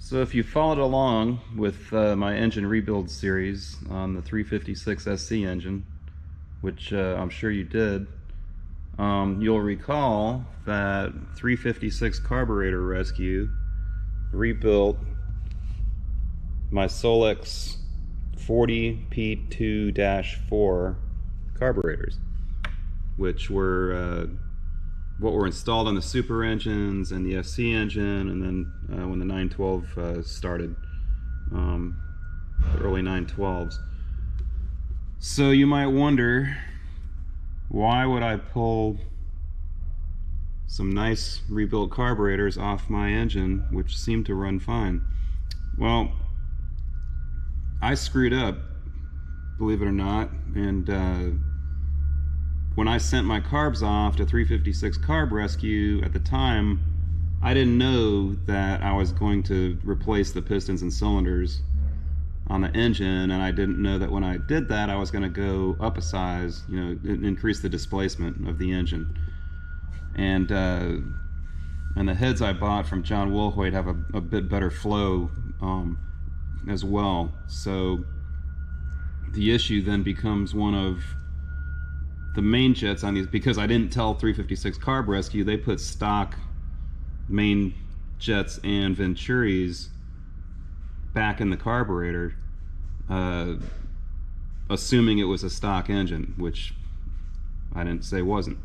So if you followed along with my engine rebuild series on the 356SC engine, which I'm sure you did, you'll recall that 356 carburetor rescue rebuilt my Solex 40P2-4 carburetors, which were what were installed on the Super engines and the SC engine, and then when the 912 started, the early 912s. So you might wonder, why would I pull some nice rebuilt carburetors off my engine, which seemed to run fine? Well, I screwed up, believe it or not, and when I sent my carbs off to 356 Carb Rescue at the time, I didn't know that I was going to replace the pistons and cylinders on the engine, and I didn't know that when I did that I was going to go up a size, increase the displacement of the engine. And the heads I bought from John Wilhoit have a bit better flow as well. So the issue then becomes one of the main jets on these, because I didn't tell 356 Carb Rescue, they put stock main jets and venturis back in the carburetor, assuming it was a stock engine, which I didn't say wasn't.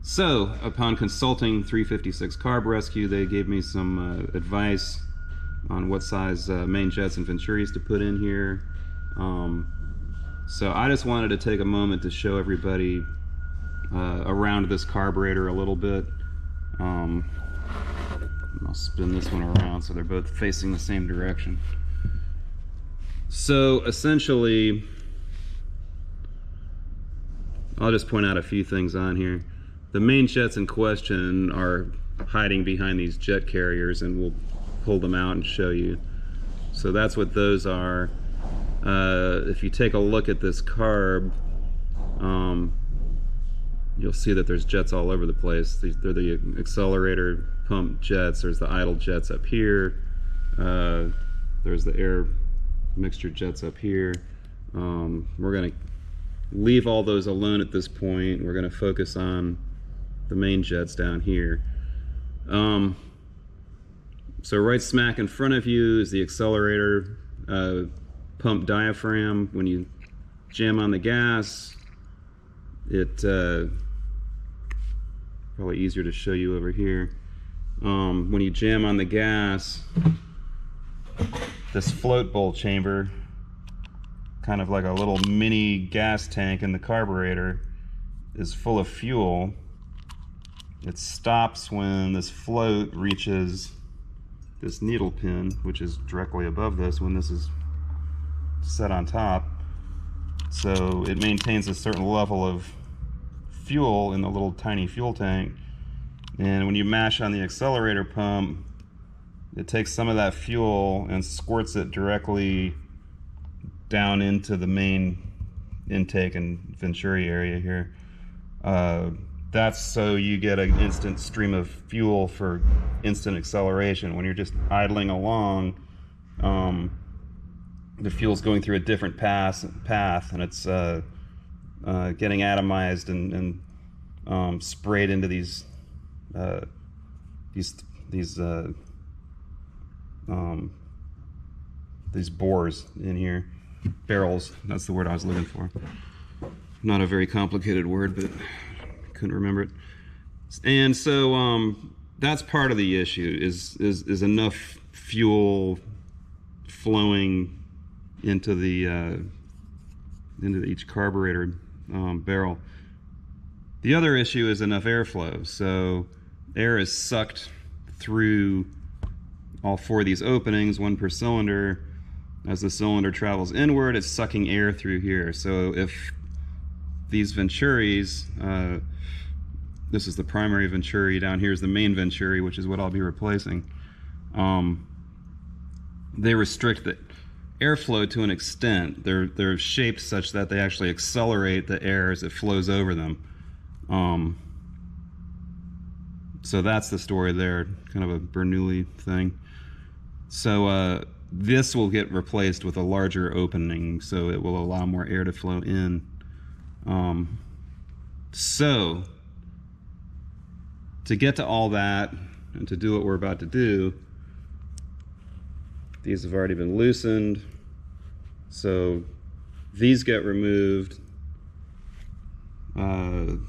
So upon consulting 356 Carb Rescue, they gave me some advice on what size main jets and venturis to put in here. So I just wanted to take a moment to show everybody around this carburetor a little bit. I'll spin this one around so they're both facing the same direction. So essentially, I'll just point out a few things on here. The main jets in question are hiding behind these jet carriers, and we'll pull them out and show you. So that's what those are. If you take a look at this carb, you'll see that there's jets all over the place. They're the accelerator pump jets. There's the idle jets up here. There's the air mixture jets up here. We're going to leave all those alone at this point. We're going to focus on the main jets down here. So right smack in front of you is the accelerator pump diaphragm. When you jam on the gas, it probably easier to show you over here. When you jam on the gas, this float bowl chamber, kind of like a little mini gas tank in the carburetor, is full of fuel. It stops when this float reaches this needle pin, which is directly above this when this is set on top. So it maintains a certain level of fuel in the little tiny fuel tank, and when you mash on the accelerator pump, it takes some of that fuel and squirts it directly down into the main intake and venturi area here. That's so you get an instant stream of fuel for instant acceleration. When you're just idling along, the fuel's going through a different path, and it's getting atomized and sprayed into these bores in here. Barrels, that's the word I was looking for. Not a very complicated word, but couldn't remember it. And so that's part of the issue, is enough fuel flowing into each carburetor barrel. The other issue is enough airflow. So air is sucked through all four of these openings, one per cylinder. As the cylinder travels inward, it's sucking air through here. So if these venturis, this is the primary venturi, down here is the main venturi, which is what I'll be replacing, they restrict the airflow to an extent. They're shaped such that they actually accelerate the air as it flows over them. So that's the story there, kind of a Bernoulli thing. So this will get replaced with a larger opening, so it will allow more air to flow in. So to get to all that and to do what we're about to do, these have already been loosened. So these get removed to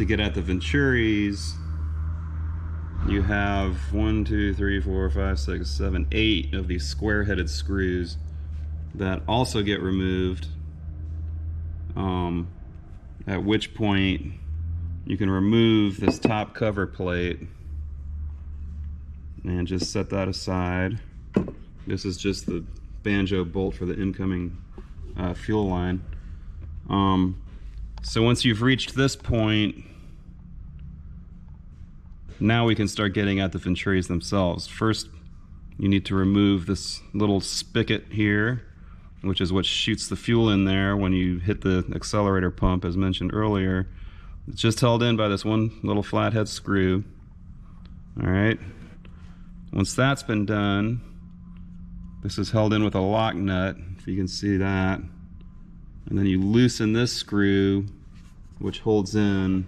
get at the venturis. You have 1, 2, 3, 4, 5, 6, 7, 8 of these square-headed screws that also get removed, at which point you can remove this top cover plate and just set that aside. This is just the banjo bolt for the incoming fuel line. So once you've reached this point, now we can start getting at the venturis themselves. First, you need to remove this little spigot here, which is what shoots the fuel in there when you hit the accelerator pump, as mentioned earlier. It's just held in by this one little flathead screw. All right. Once that's been done, this is held in with a lock nut, if you can see that. And then you loosen this screw, which holds in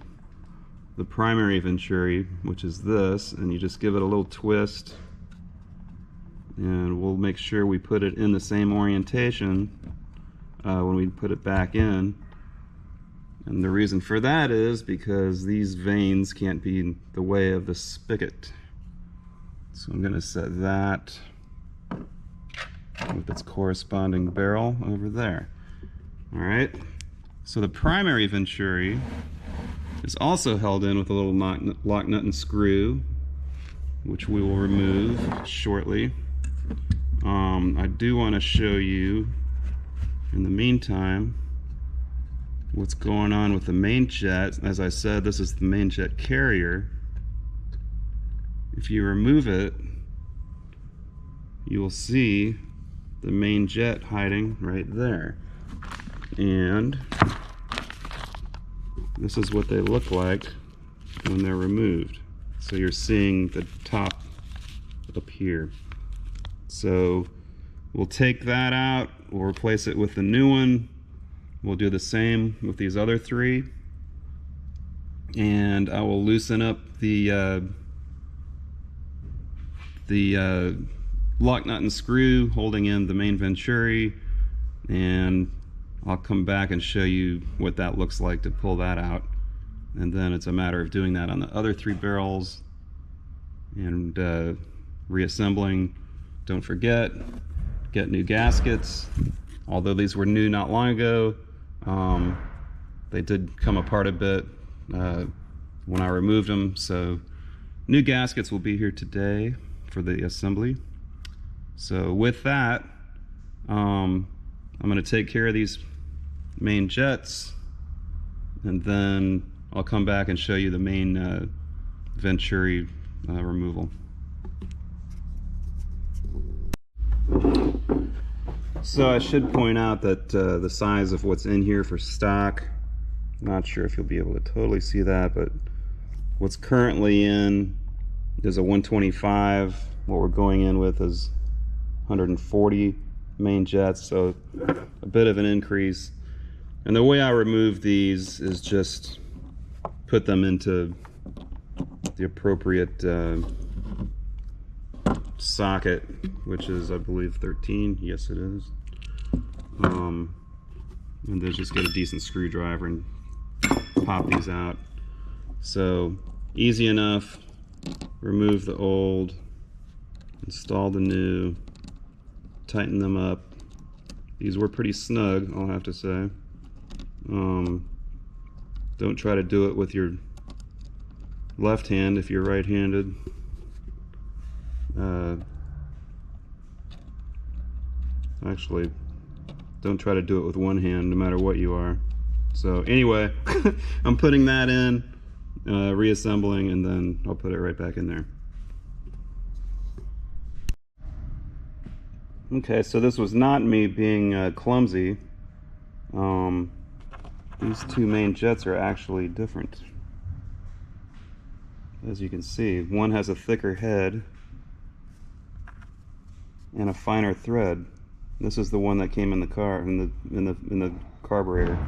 the primary venturi, which is this, and you just give it a little twist, and we'll make sure we put it in the same orientation when we put it back in. And the reason for that is because these vanes can't be in the way of the spigot. So I'm going to set that with its corresponding barrel over there. All right, so the primary venturi is also held in with a little lock nut and screw, which we will remove shortly. I do want to show you, in the meantime, what's going on with the main jet. As I said, this is the main jet carrier. If you remove it, you will see the main jet hiding right there. And this is what they look like when they're removed. So you're seeing the top up here. So we'll take that out, we'll replace it with the new one. We'll do the same with these other three. And I will loosen up the lock nut and screw holding in the main venturi, and I'll come back and show you what that looks like to pull that out. And then it's a matter of doing that on the other three barrels and reassembling. Don't forget, get new gaskets. Although these were new not long ago, they did come apart a bit when I removed them. So new gaskets will be here today for the assembly. So with that, I'm going to take care of these main jets, and then I'll come back and show you the main venturi removal. So I should point out that the size of what's in here for stock, not sure if you'll be able to totally see that, but what's currently in is a 125. What we're going in with is 140 main jets, so a bit of an increase. And the way I remove these is just put them into the appropriate socket, which is, I believe, 13. Yes, it is. And then just get a decent screwdriver and pop these out. So easy enough. Remove the old, install the new, tighten them up. These were pretty snug, I'll have to say. Don't try to do it with your left hand if you're right-handed. Actually, don't try to do it with one hand, no matter what you are. So anyway, I'm putting that in, reassembling, and then I'll put it right back in there. Okay, so this was not me being clumsy. These two main jets are actually different. As you can see, one has a thicker head, and a finer thread. This is the one that came in the car, in the carburetor.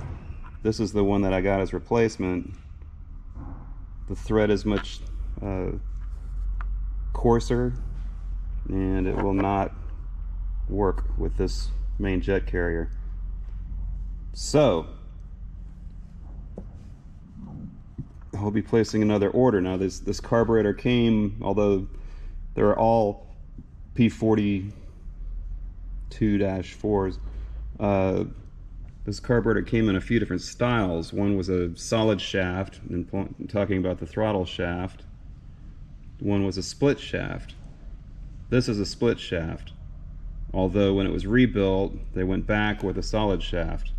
This is the one that I got as replacement. The thread is much coarser, and it will not work with this main jet carrier. So I'll be placing another order. Now this carburetor came, although they're all P42-4s, this carburetor came in a few different styles. One was a solid shaft, and talking about the throttle shaft. One was a split shaft. This is a split shaft, although when it was rebuilt they went back with a solid shaft.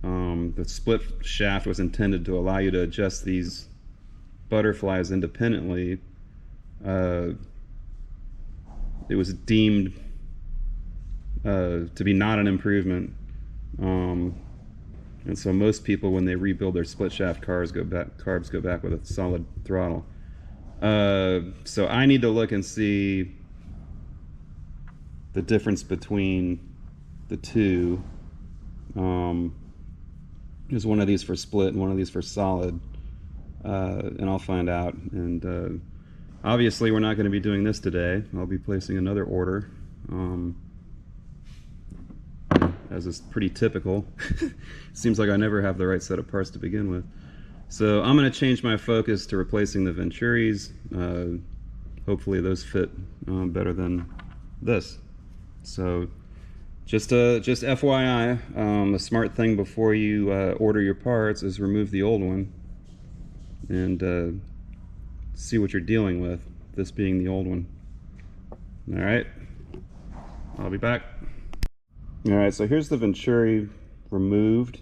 The split shaft was intended to allow you to adjust these butterflies independently. It was deemed to be not an improvement, and so most people, when they rebuild their split shaft carbs go back with a solid throttle. So I need to look and see the difference between the two. There's one of these for split and one of these for solid, and I'll find out. And obviously we're not going to be doing this today. I'll be placing another order, as is pretty typical. Seems like I never have the right set of parts to begin with. So I'm going to change my focus to replacing the Venturis. Hopefully those fit better than this. So just FYI, the smart thing before you order your parts is remove the old one and see what you're dealing with, this being the old one. Alright, I'll be back. Alright, so here's the Venturi removed.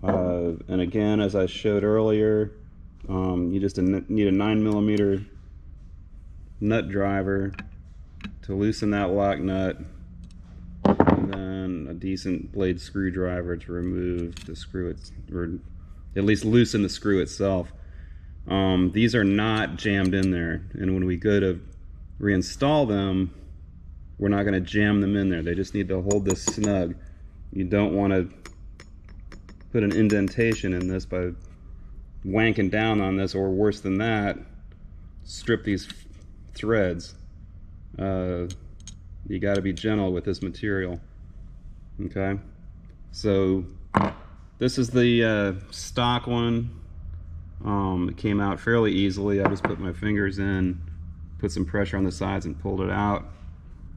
And again, as I showed earlier, you just need a 9mm nut driver to loosen that lock nut, and then a decent blade screwdriver to remove the screw, or at least loosen the screw itself. These are not jammed in there, and when we go to reinstall them, we're not going to jam them in there. They just need to hold this snug. You don't want to put an indentation in this by wanking down on this, or worse than that, strip these threads. You got to be gentle with this material. Okay, so this is the stock one. It came out fairly easily. I just put my fingers in, put some pressure on the sides, and pulled it out.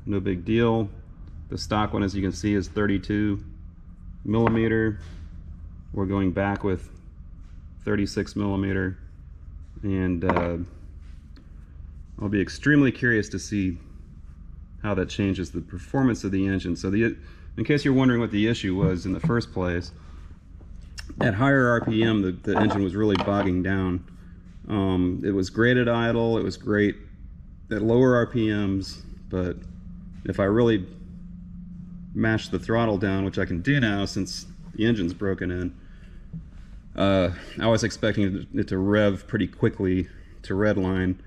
No big deal. The stock one, as you can see, is 32mm. We're going back with 36mm, and I'll be extremely curious to see how that changes the performance of the engine. So in case you're wondering what the issue was in the first place, at higher RPM the engine was really bogging down. It was great at idle, it was great at lower RPMs, but if I really mash the throttle down, which I can do now since the engine's broken in, I was expecting it to rev pretty quickly to redline.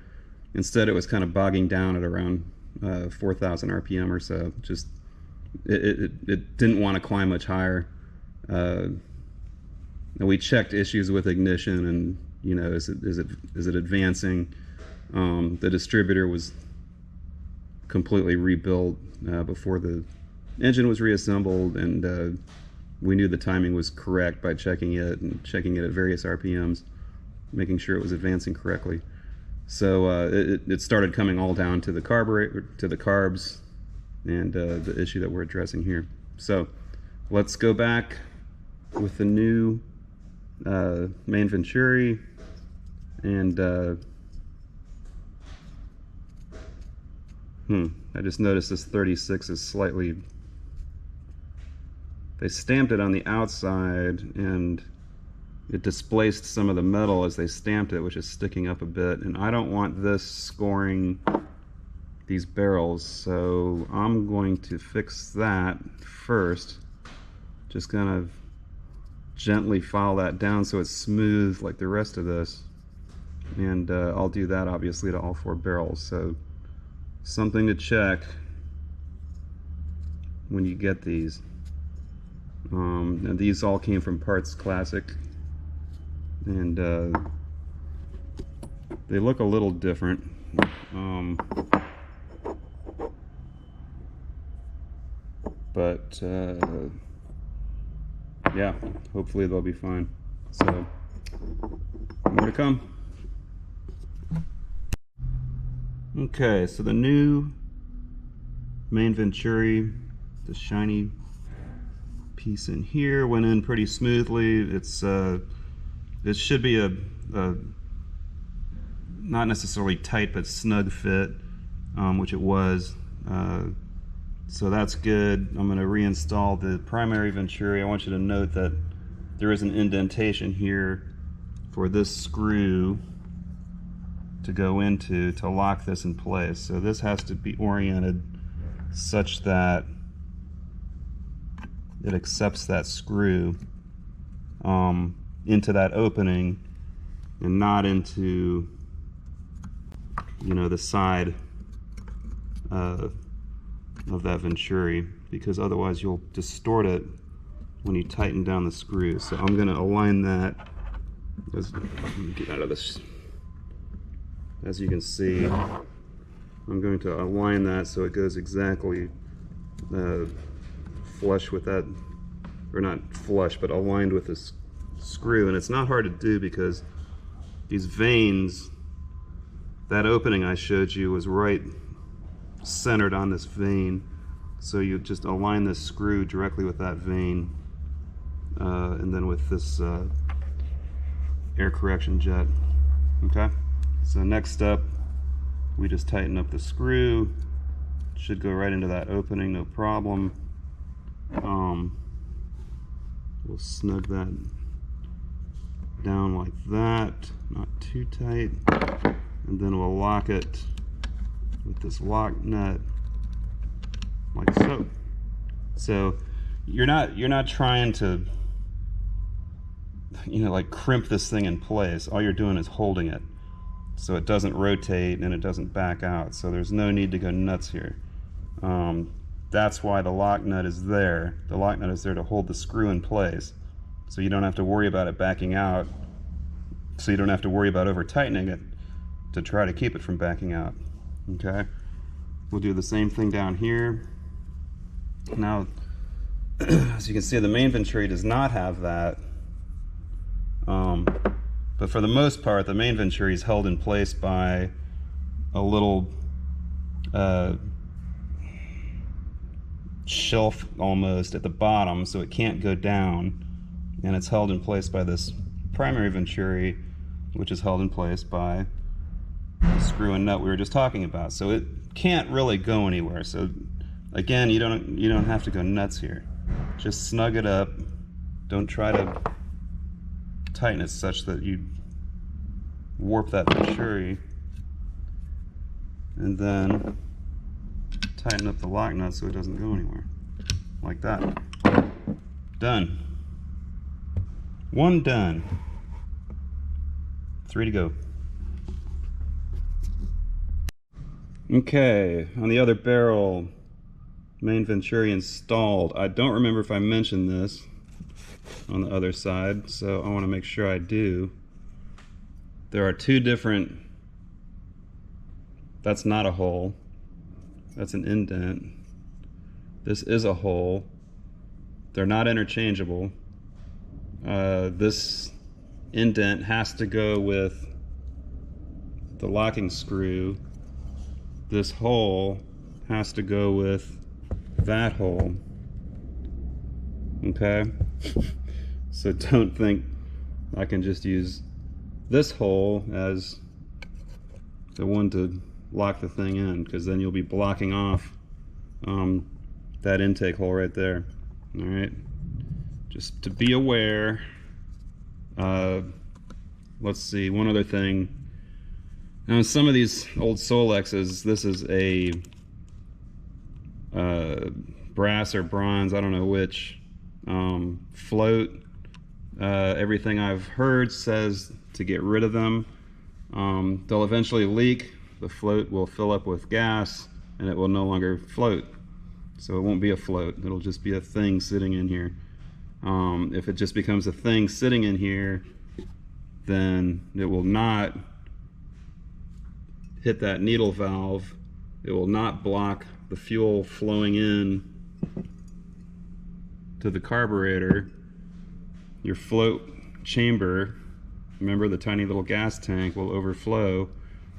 Instead, it was kind of bogging down at around 4,000 RPM or so. Just it didn't want to climb much higher. And we checked issues with ignition, and you know, is it advancing? The distributor was completely rebuilt before the engine was reassembled, and we knew the timing was correct by checking it and checking it at various RPMs, making sure it was advancing correctly. So it started coming all down to the carburetor, to the carbs, and the issue that we're addressing here. So let's go back with the new main Venturi, and I just noticed this 36 is slightly, they stamped it on the outside and it displaced some of the metal as they stamped it, which is sticking up a bit, and I don't want this scoring these barrels, so I'm going to fix that first. Just kind of gently file that down so it's smooth like the rest of this, and I'll do that obviously to all four barrels. So something to check when you get these. And these all came from Parts Classic, and they look a little different. But yeah, hopefully they'll be fine. So, more to come. Okay, so the new main Venturi, the shiny piece in here, went in pretty smoothly. It's it should be a not necessarily tight but snug fit, which it was. So that's good. I'm going to reinstall the primary Venturi. I want you to note that there is an indentation here for this screw to go into to lock this in place. So this has to be oriented such that it accepts that screw into that opening and not into, you know, the side of that Venturi, because otherwise you'll distort it when you tighten down the screw. So I'm going to align that. Let me get out of this. As you can see, I'm going to align that so it goes exactly flush with that, or not flush, but aligned with this screw. And it's not hard to do because these veins, that opening I showed you was right centered on this vein. So you just align this screw directly with that vein, and then with this air correction jet. Okay, so next up, we just tighten up the screw. It should go right into that opening, no problem. We'll snug that down like that, not too tight, and then we'll lock it with this lock nut like so. So you're not trying to, you know, like crimp this thing in place. All you're doing is holding it so it doesn't rotate and it doesn't back out. So there's no need to go nuts here. That's why the lock nut is there. The lock nut is there to hold the screw in place, so you don't have to worry about it backing out, so you don't have to worry about over tightening it to try to keep it from backing out. Okay, we'll do the same thing down here. Now, as you can see, the main Venturi does not have that, but for the most part, the main Venturi is held in place by a little shelf almost at the bottom, so it can't go down, and it's held in place by this primary Venturi, which is held in place by the screw and nut we were just talking about. So it can't really go anywhere. So again, you don't have to go nuts here. Just snug it up. Don't try to tighten it such that you warp that Venturi, and then tighten up the lock nut so it doesn't go anywhere. Like that. Done. One done. 3 to go. Okay, on the other barrel, main Venturi installed. I don't remember if I mentioned this on the other side, so I want to make sure I do. There are two different, that's not a hole, that's an indent. This is a hole. They're not interchangeable. This indent has to go with the locking screw. This hole has to go with that hole. Okay? So don't think I can just use this hole as the one to lock the thing in, because then you'll be blocking off that intake hole right there. All right, just to be aware. Let's see, one other thing. Now, in some of these old Solexes, this is a brass or bronze, I don't know which, float. Everything I've heard says to get rid of them. They'll eventually leak. The float will fill up with gas and it will no longer float. So it won't be a float, it'll just be a thing sitting in here. If it just becomes a thing sitting in here, then it will not hit that needle valve. It will not block the fuel flowing in to the carburetor. Your float chamber, remember the tiny little gas tank, will overflow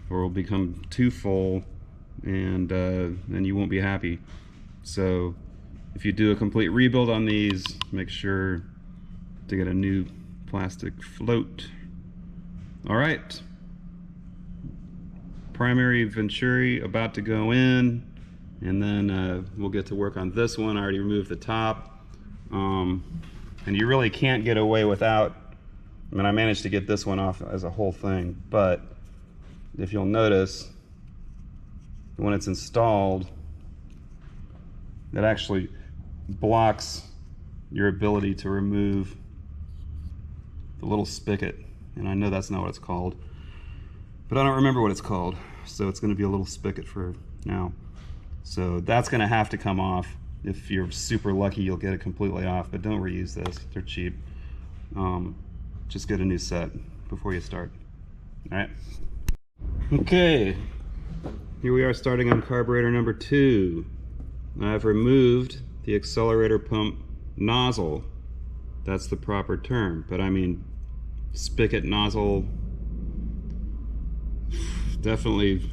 or will become too full, and then you won't be happy. So if you do a complete rebuild on these, make sure to get a new plastic float. All right, primary Venturi about to go in, and then we'll get to work on this one. I already removed the top, and you really can't get away without, I mean, I managed to get this one off as a whole thing, but if you'll notice, when it's installed, it actually blocks your ability to remove the little spigot. And I know that's not what it's called, but I don't remember what it's called, so it's going to be a little spigot for now. So that's going to have to come off. If you're super lucky, you'll get it completely off, but don't reuse this, they're cheap. Just get a new set before you start. All right. Okay, here we are starting on carburetor number 2. I've removed the accelerator pump nozzle. That's the proper term, but I mean spigot nozzle, definitely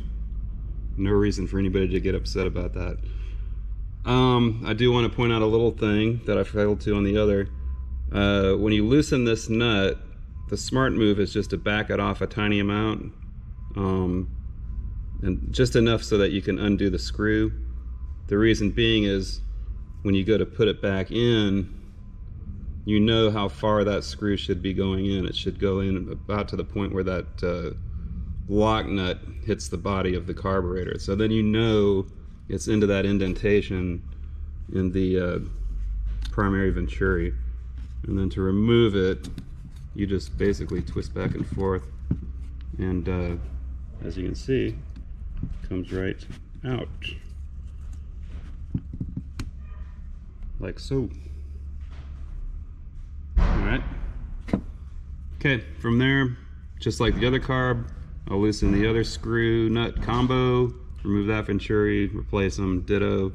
no reason for anybody to get upset about that. I do want to point out a little thing that I failed to on the other. When you loosen this nut, the smart move is just to back it off a tiny amount, and just enough so that you can undo the screw. The reason being is when you go to put it back in, you know how far that screw should be going in. It should go in about to the point where that lock nut hits the body of the carburetor. So then you know it's into that indentation in the primary Venturi. And then to remove it, you just basically twist back and forth, and as you can see, it comes right out like so. Alright, okay, from there, just like the other carb, I'll loosen the other screw nut combo, remove that Venturi, replace them, ditto,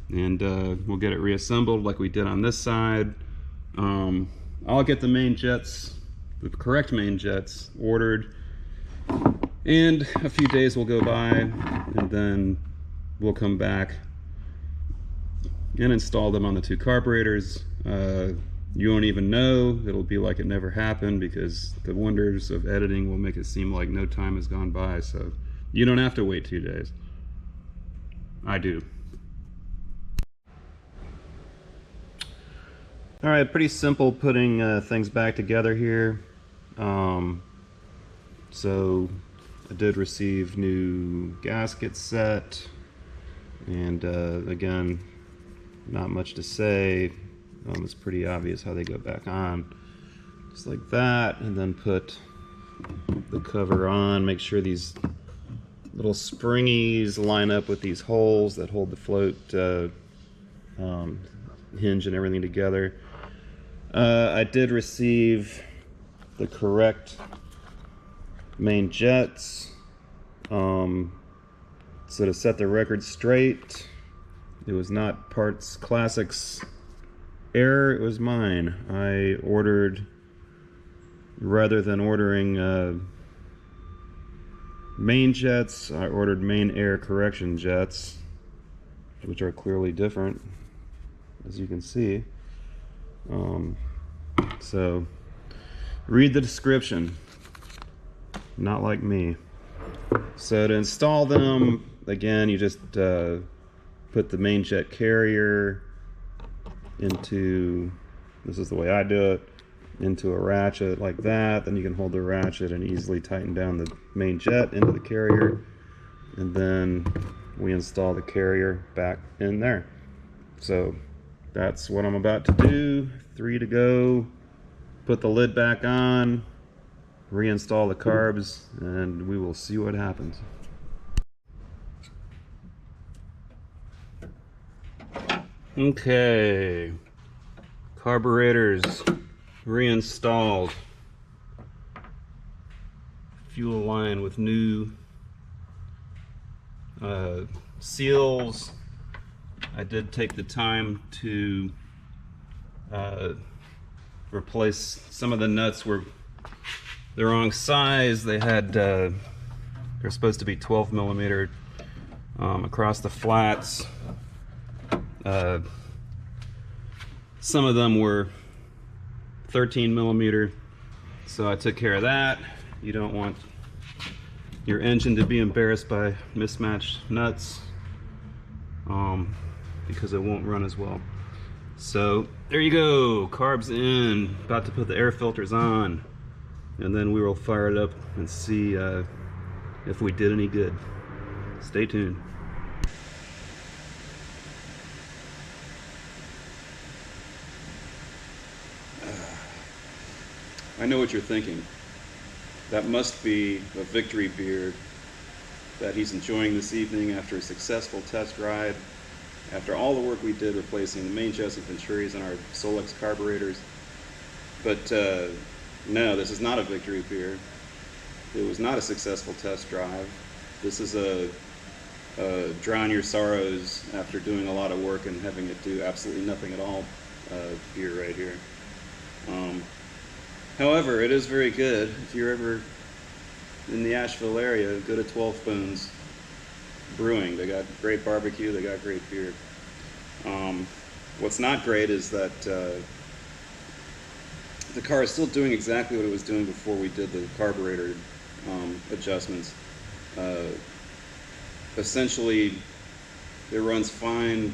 and we'll get it reassembled like we did on this side. I'll get the main jets, the correct main jets, ordered, and a few days will go by, and then we'll come back and install them on the 2 carburetors. You won't even know. It'll be like it never happened, because the wonders of editing will make it seem like no time has gone by. So you don't have to wait 2 days. I do. All right, pretty simple putting things back together here. So I did receive new gasket set, and again, not much to say. It's pretty obvious how they go back on, just like that, and then put the cover on. Make sure these little springies line up with these holes that hold the float hinge and everything together. I did receive the correct main jets. So to set the record straight, it was not Parts Classics error, it was mine. I ordered, rather than ordering main jets, I ordered main air correction jets, which are clearly different, as you can see. So read the description, not like me. So to install them, again, you just put the main jet carrier into, this is the way I do it, into a ratchet like that. Then you can hold the ratchet and easily tighten down the main jet into the carrier, and then we install the carrier back in there. So that's what I'm about to do. 3 to go. Put the lid back on, reinstall the carbs, and we will see what happens. Okay, carburetors reinstalled, fuel line with new seals. I did take the time to replace some of the nuts. Were the wrong size. They had they're supposed to be 12 millimeter across the flats. Some of them were 13 millimeter, so I took care of that. You don't want your engine to be embarrassed by mismatched nuts, because it won't run as well. So there you go, carb's in, about to put the air filters on, and then we will fire it up and see if we did any good. Stay tuned. I know what you're thinking. That must be a victory beer that he's enjoying this evening after a successful test ride, after all the work we did replacing the main chassis Venturis and our Solex carburetors. But no, this is not a victory beer. It was not a successful test drive. This is a drown your sorrows after doing a lot of work and having it do absolutely nothing at all beer right here. However, it is very good. If you're ever in the Asheville area, go to 12 Spoons Brewing. They got great barbecue, they got great beer. What's not great is that the car is still doing exactly what it was doing before we did the carburetor adjustments. Essentially, it runs fine.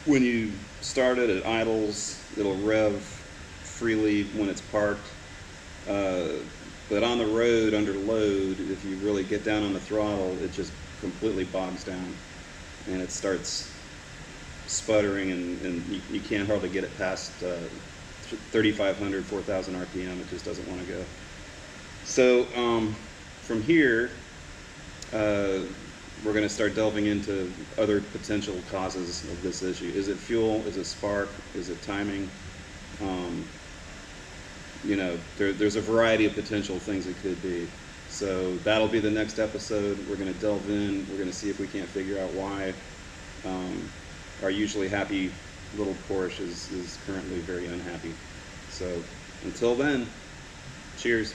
When you start it idles, it'll rev freely when it's parked, but on the road under load, if you really get down on the throttle, it just completely bogs down and it starts sputtering, and you can't hardly get it past 3,500, 4,000 RPM. It just doesn't want to go. So from here, we're going to start delving into other potential causes of this issue. Is it fuel? Is it spark? Is it timing? You know, there's a variety of potential things it could be. So that'll be the next episode. We're going to delve in. We're going to see if we can't figure out why our usually happy little Porsche is currently very unhappy. So until then, cheers.